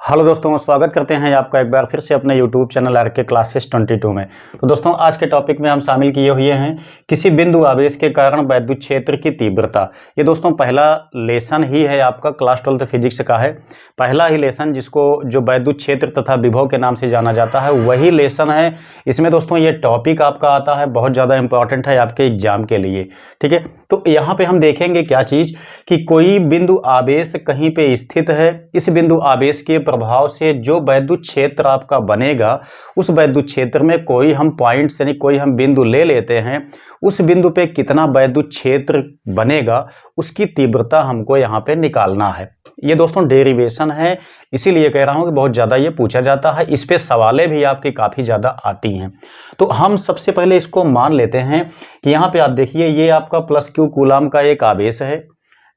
Hello दोस्तों, स्वागत करते हैं आपका एक बार फिर से अपने YouTube चैनल आर के क्लासेस 22 में। तो दोस्तों, आज के टॉपिक में हम शामिल किए हुए हैं किसी बिंदु आवेश के कारण वैद्युत क्षेत्र की तीव्रता। ये दोस्तों पहला लेसन ही है, आपका क्लास 12 फिजिक्स का है, पहला ही लेसन जिसको जो वैद्युत क्षेत्र तथा विभव के नाम से जाना जाता है वही लेसन है। इसमें दोस्तों ये टॉपिक आपका आता है, बहुत ज़्यादा इंपॉर्टेंट है आपके एग्जाम के लिए। ठीक है, तो यहाँ पे हम देखेंगे क्या चीज़ कि कोई बिंदु आवेश कहीं पे स्थित है, इस बिंदु आवेश के प्रभाव से जो वैद्युत क्षेत्र आपका बनेगा, उस वैद्युत क्षेत्र में कोई हम पॉइंट्स यानी कोई हम बिंदु ले लेते हैं, उस बिंदु पे कितना वैद्युत क्षेत्र बनेगा उसकी तीव्रता हमको यहाँ पे निकालना है। ये दोस्तों डेरिवेशन है, इसीलिए कह रहा हूँ कि बहुत ज़्यादा ये पूछा जाता है, इस पे सवालें भी आपकी काफ़ी ज़्यादा आती हैं। तो हम सबसे पहले इसको मान लेते हैं कि यहाँ पे आप देखिए ये आपका प्लस क्यू कूलाम का एक आवेश है,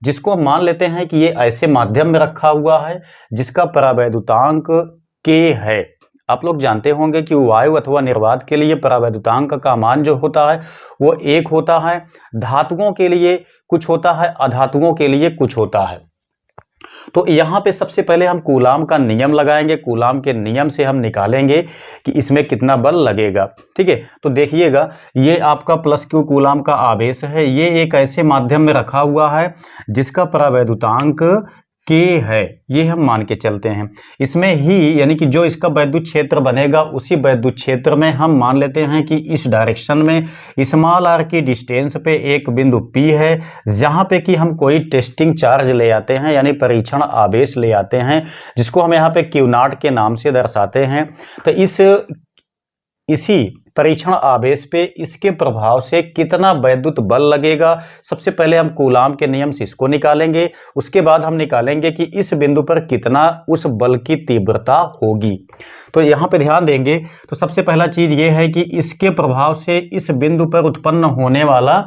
जिसको हम मान लेते हैं कि ये ऐसे माध्यम में रखा हुआ है जिसका परावैद्युतांक k है। आप लोग जानते होंगे कि वायु अथवा निर्वात के लिए परावैद्युतांक का मान जो होता है वो 1 होता है, धातुओं के लिए कुछ होता है, अधातुओं के लिए कुछ होता है। तो यहाँ पे सबसे पहले हम कूलाम का नियम लगाएंगे, कूलाम के नियम से हम निकालेंगे कि इसमें कितना बल लगेगा। ठीक है, तो देखिएगा ये आपका प्लस क्यू कूलाम का आवेश है, ये एक ऐसे माध्यम में रखा हुआ है जिसका परावैद्युतांक K है, ये हम मान के चलते हैं। इसमें ही यानी कि जो इसका वैद्युत क्षेत्र बनेगा उसी वैद्युत क्षेत्र में हम मान लेते हैं कि इस डायरेक्शन में स्मॉल r की डिस्टेंस पे एक बिंदु P है, जहाँ पे कि हम कोई टेस्टिंग चार्ज ले आते हैं यानी परीक्षण आवेश ले आते हैं, जिसको हम यहाँ पे Q0 के नाम से दर्शाते हैं। तो इसी परीक्षण आवेश पे इसके प्रभाव से कितना वैद्युत बल लगेगा, सबसे पहले हम कूलाम के नियम से इसको निकालेंगे, उसके बाद हम निकालेंगे कि इस बिंदु पर कितना उस बल की तीव्रता होगी। तो यहाँ पे ध्यान देंगे तो सबसे पहला चीज ये है कि इसके प्रभाव से इस बिंदु पर उत्पन्न होने वाला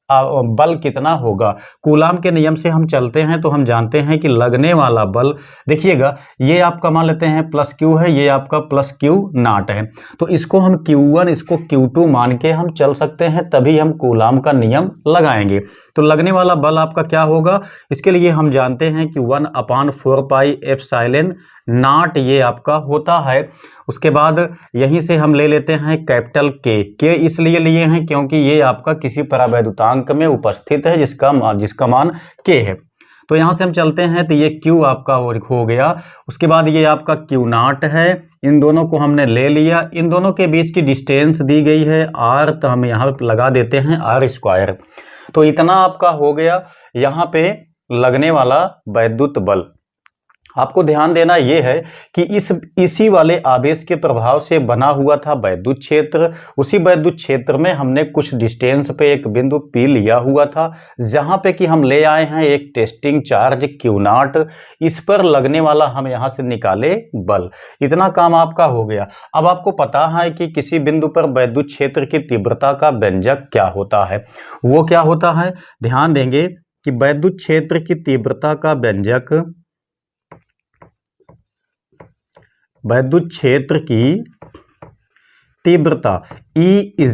बल कितना होगा। कूलाम के नियम से हम चलते हैं तो हम जानते हैं कि लगने वाला बल, देखिएगा ये आपका मान लेते हैं प्लस क्यू है, ये आपका प्लस क्यू नॉट है, तो इसको हम Q1 इसको Q2 मान के हम चल सकते हैं, तभी हम कूलाम का नियम लगाएंगे। तो लगने वाला बल आपका क्या होगा, इसके लिए हम जानते हैं कि 1/4 पाई एप्सिलॉन नॉट ये आपका होता है। उसके बाद यहीं से हम ले लेते हैं कैपिटल K इसलिए लिए हैं क्योंकि ये आपका किसी परावैद्युतांक में उपस्थित है जिसका मान K है। तो यहाँ से हम चलते हैं तो ये Q आपका हो गया। उसके बाद ये आपका Q0 है, इन दोनों को हमने ले लिया, इन दोनों के बीच की डिस्टेंस दी गई है R, तो हम यहाँ लगा देते हैं R²। तो इतना आपका हो गया यहाँ पे लगने वाला वैद्युत बल। आपको ध्यान देना यह है कि इसी वाले आवेश के प्रभाव से बना हुआ था वैद्युत क्षेत्र, उसी वैद्युत क्षेत्र में हमने कुछ डिस्टेंस पे एक बिंदु P लिया हुआ था, जहां पे कि हम ले आए हैं एक टेस्टिंग चार्ज Q0, इस पर लगने वाला हम यहां से निकाले बल। इतना काम आपका हो गया। अब आपको पता है कि किसी बिंदु पर वैद्युत क्षेत्र की तीव्रता का व्यंजक क्या होता है, वो क्या होता है, ध्यान देंगे कि वैद्युत क्षेत्र की तीव्रता का व्यंजक, वैद्युत क्षेत्र की तीव्रता E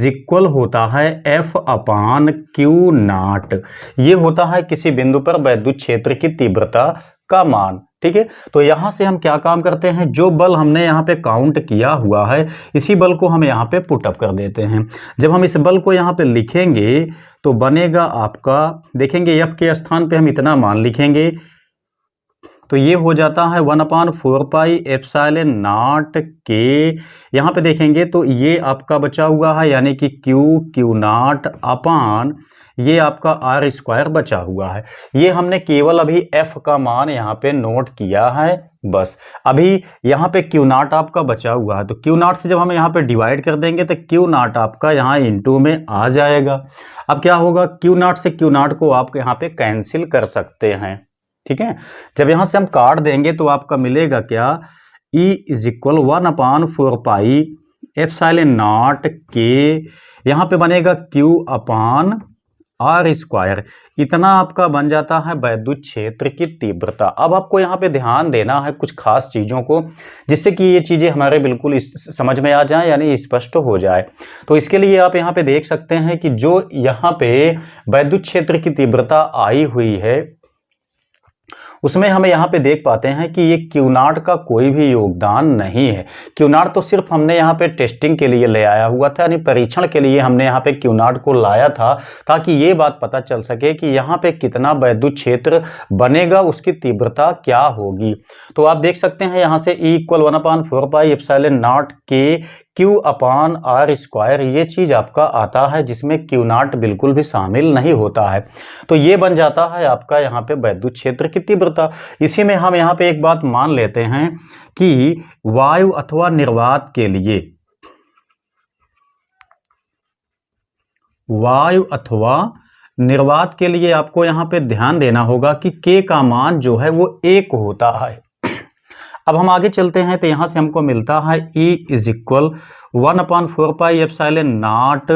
इक्वल होता है F/Q0। ये होता है किसी बिंदु पर वैद्युत क्षेत्र की तीव्रता का मान। ठीक है, तो यहां से हम क्या काम करते हैं, जो बल हमने यहाँ पे काउंट किया हुआ है इसी बल को हम यहाँ पे पुटअप कर देते हैं। जब हम इस बल को यहाँ पे लिखेंगे तो बनेगा आपका, देखेंगे F के स्थान पे हम इतना मान लिखेंगे तो ये हो जाता है 1/4 पाई एप्सिलॉन नॉट K। यहाँ पे देखेंगे तो ये आपका बचा हुआ है यानी कि Q0 अपान ये आपका R² बचा हुआ है। ये हमने केवल अभी F का मान यहाँ पे नोट किया है बस। अभी यहाँ पे Q0 आपका बचा हुआ है, तो Q0 से जब हम यहाँ पे डिवाइड कर देंगे तो Q0 आपका यहाँ इंटू में आ जाएगा। अब क्या होगा, Q0 से Q0 को आप यहाँ पे कैंसिल कर सकते हैं। ठीक है, जब यहां से हम काट देंगे तो आपका मिलेगा क्या, E equal 1/4 pi epsilon not K, यहाँ पे बनेगा Q/R²। इतना आपका बन जाता है वैद्युत क्षेत्र की तीव्रता। अब आपको यहाँ पे ध्यान देना है कुछ खास चीज़ों को, जिससे कि ये चीज़ें हमारे बिल्कुल समझ में आ जाए यानी स्पष्ट हो जाए। तो इसके लिए आप यहाँ पे देख सकते हैं कि जो यहाँ पे वैद्युत क्षेत्र की तीव्रता आई हुई है उसमें हमें यहाँ पे देख पाते हैं कि ये क्यू नॉट का कोई भी योगदान नहीं है। क्यू नॉट तो सिर्फ हमने यहाँ पे टेस्टिंग के लिए ले आया हुआ था, यानी परीक्षण के लिए हमने यहाँ पे क्यू नॉट को लाया था, ताकि ये बात पता चल सके कि यहाँ पे कितना वैद्युत क्षेत्र बनेगा, उसकी तीव्रता क्या होगी। तो आप देख सकते हैं यहाँ से E = 1/4 पाई एप्सिलॉन नॉट के Q/r², ये चीज आपका आता है, जिसमें क्यू नॉट बिल्कुल भी शामिल नहीं होता है। तो ये बन जाता है आपका यहाँ पे वैद्युत क्षेत्र की तीव्रता। इसी में हम यहाँ पे एक बात मान लेते हैं कि वायु अथवा निर्वात के लिए, वायु अथवा निर्वात के लिए आपको यहाँ पे ध्यान देना होगा कि K का मान जो है वो 1 होता है। अब हम आगे चलते हैं तो यहां से हमको मिलता है E = 1/4 पाई एप्सिलॉन नॉट,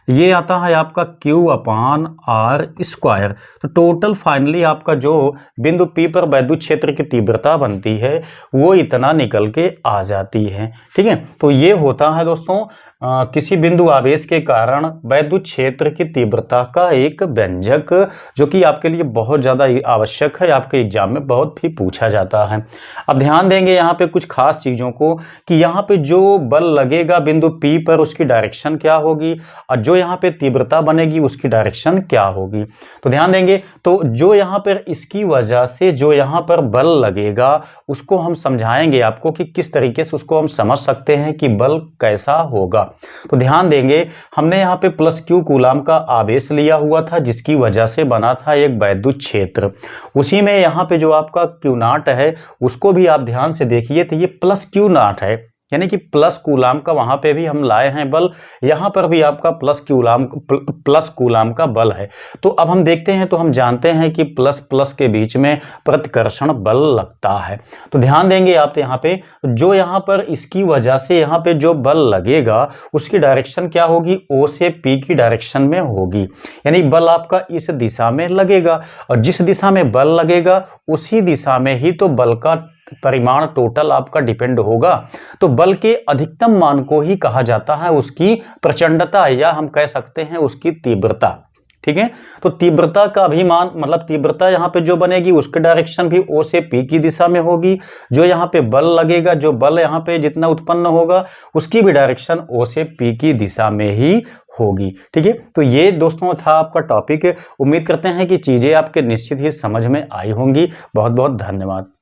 ये आता है आपका Q/r²। तो टोटल फाइनली आपका जो बिंदु P पर वैद्युत क्षेत्र की तीव्रता बनती है वो इतना निकल के आ जाती है। ठीक है, तो ये होता है दोस्तों किसी बिंदु आवेश के कारण वैद्युत क्षेत्र की तीव्रता का एक व्यंजक, जो कि आपके लिए बहुत ज़्यादा आवश्यक है, आपके एग्जाम में बहुत भी पूछा जाता है। अब ध्यान देंगे यहाँ पे कुछ खास चीज़ों को कि यहाँ पे जो बल लगेगा बिंदु P पर उसकी डायरेक्शन क्या होगी, और जो यहाँ पे तीव्रता बनेगी उसकी डायरेक्शन क्या होगी। तो ध्यान देंगे, तो जो यहाँ पर इसकी वजह से जो यहाँ पर बल लगेगा उसको हम समझाएंगे आपको कि किस तरीके से उसको हम समझ सकते हैं कि बल कैसा होगा। तो ध्यान देंगे, हमने यहाँ पे +Q कूलाम का आवेश लिया हुआ था, जिसकी वजह से बना था एक वैद्युत क्षेत्र। उसी में यहाँ पे जो आपका Q नॉट है उसको भी आप ध्यान से देखिए, तो ये +Q नॉट है, यानी कि प्लस कूलाम का वहां पे भी हम लाए हैं बल, यहां पर भी आपका प्लस कूलाम का बल है। तो अब हम देखते हैं, तो हम जानते हैं कि प्लस प्लस के बीच में प्रतिकर्षण बल लगता है। तो ध्यान देंगे आप यहाँ पे, जो यहाँ पर इसकी वजह से यहाँ पे जो बल लगेगा उसकी डायरेक्शन क्या होगी, O से P की डायरेक्शन में होगी, यानी बल आपका इस दिशा में लगेगा, और जिस दिशा में बल लगेगा उसी दिशा में ही तो बल का परिमाण टोटल आपका डिपेंड होगा। तो बल के अधिकतम मान को ही कहा जाता है उसकी प्रचंडता, या हम कह सकते हैं उसकी तीव्रता। ठीक है, तो तीव्रता का भी मान, मतलब तीव्रता यहाँ पे जो बनेगी उसकी डायरेक्शन भी O से P की दिशा में होगी, जो यहाँ पे बल लगेगा, जो बल यहाँ पे जितना उत्पन्न होगा उसकी भी डायरेक्शन O से P की दिशा में ही होगी। ठीक है, तो ये दोस्तों था आपका टॉपिक। उम्मीद करते हैं कि चीजें आपके निश्चित ही समझ में आई होंगी। बहुत बहुत धन्यवाद।